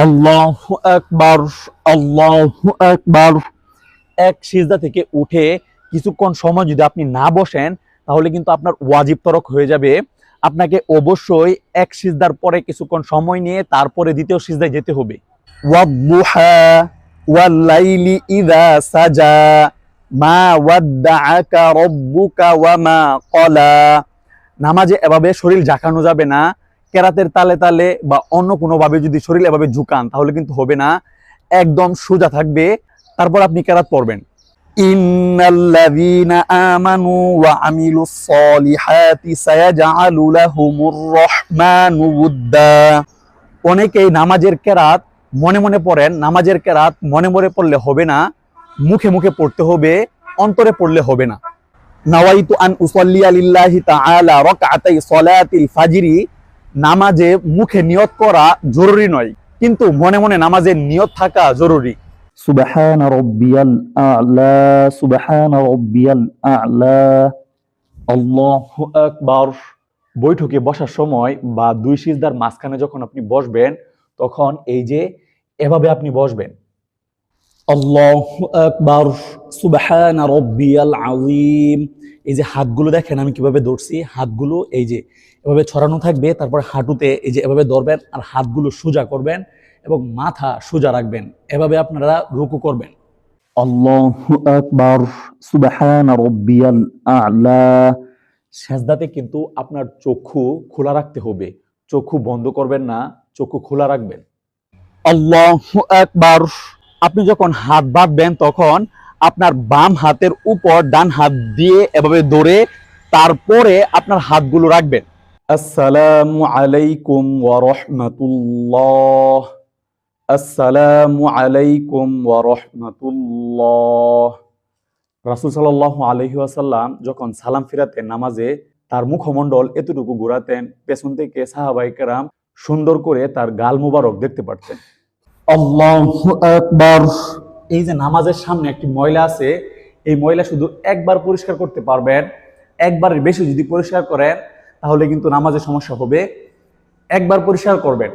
আল্লাহু আকবার, আল্লাহু আকবার। এক সিজদা থেকে উঠে কিছুক্ষণ সময় যদি আপনি না বসেন তাহলে কিন্তু আপনার ওয়াজিব তরক হয়ে যাবে। আপনাকে অবশ্যই এক সিজদার পরে কিছুক্ষণ সময় নিয়ে তারপরে দ্বিতীয় সিজদায় যেতে হবে। ওয়াদ-দুহা ওয়াল-লাইলি ইযা সাজা মা ওয়াদ্দাআকা রাব্বুকা ওয়া মা ক্বালা। নামাজে এভাবে শরীর ঝাঁকানো যাবে না। কেরাতের তালে তালে বা অন্য কোনো ভাবে যদি শরীর এভাবে ঝুঁকান তাহলে কিন্তু হবে না। একদম সোজা থাকবে, তারপর আপনি কেরাত পড়বেন। ইন্নাল্লাযীনা আমানু ওয়া আমিলুস সলিহাতি সায়াজআলু লাহুমুর রহমানু উদ্দা। অনেকেই নামাজের কেরাত মনে মনে পড়েন। নামাজের কেরাত মনে মনে পড়লে হবে না, মুখে মুখে পড়তে হবে, অন্তরে পড়লে হবে না। নাওয়াইতু আন উসাল্লিয়া লিল্লাহি তাআলা রাকআতাই সলাতিল ফাজরি। নামাজে মুখে নিয়ত করা জরুরি নয়, কিন্তু মনে মনে নামাজের নিয়ত থাকা জরুরি। সুবহান রাব্বিয়াল আ'লা, সুবহান রাব্বিয়াল আ'লা। আল্লাহু আকবার। বৈঠকে বসার সময় বা দুই সিজদার মাঝখানে যখন আপনি বসবেন তখন এই যে এভাবে আপনি বসবেন। আল্লাহু আকবার, সুবহান রাব্বিয়াল আযীম। এই যে হাতগুলো দেখেন আমি কিভাবে ধরছি, হাতগুলো এই যে এভাবে ছড়ানো থাকবে, তারপর হাঁটুতে এই যে এভাবে ধরবেন আর হাতগুলো সোজা করবেন এবং মাথা সোজা রাখবেন। এভাবে আপনারা রুকু করবেন। আল্লাহু আকবার, সুবহান রাব্বিয়াল আ'লা। সেজদাতে কিন্তু আপনার চক্ষু খোলা রাখতে হবে, চক্ষু বন্ধ করবেন না, চক্ষু খোলা রাখবেন। আল্লাহু আকবার। আপনি যখন হাত বাঁধবেন তখন আপনার বাম হাতের উপর ডান হাত দিয়ে এভাবে ধরে তারপরে আপনার হাতগুলো রাখবেন। আসসালামু আলাইকুম ওয়া রাহমাতুল্লাহ, আসসালামু আলাইকুম ওয়া রাহমাতুল্লাহ। রাসূল সাল্লাল্লাহু আলাইহি ওয়াসাল্লাম যখন সালাম ফিরাতেন নামাজে, তার মুখমণ্ডল এতটুকু ঘোরাতেন, পেছন থেকে সাহাবায়ে কেরাম সুন্দর করে তার গাল মুবারক দেখতে পারতেন। আল্লাহু আকবার। এই যে নামাজের সামনে একটি ময়লা আছে, এই ময়লা শুধু একবার পরিষ্কার করতে পারবেন। একবারের বেশি যদি পরিষ্কার করেন তাহলে কিন্তু নামাজের সমস্যা হবে। একবার পরিষ্কার করবেন।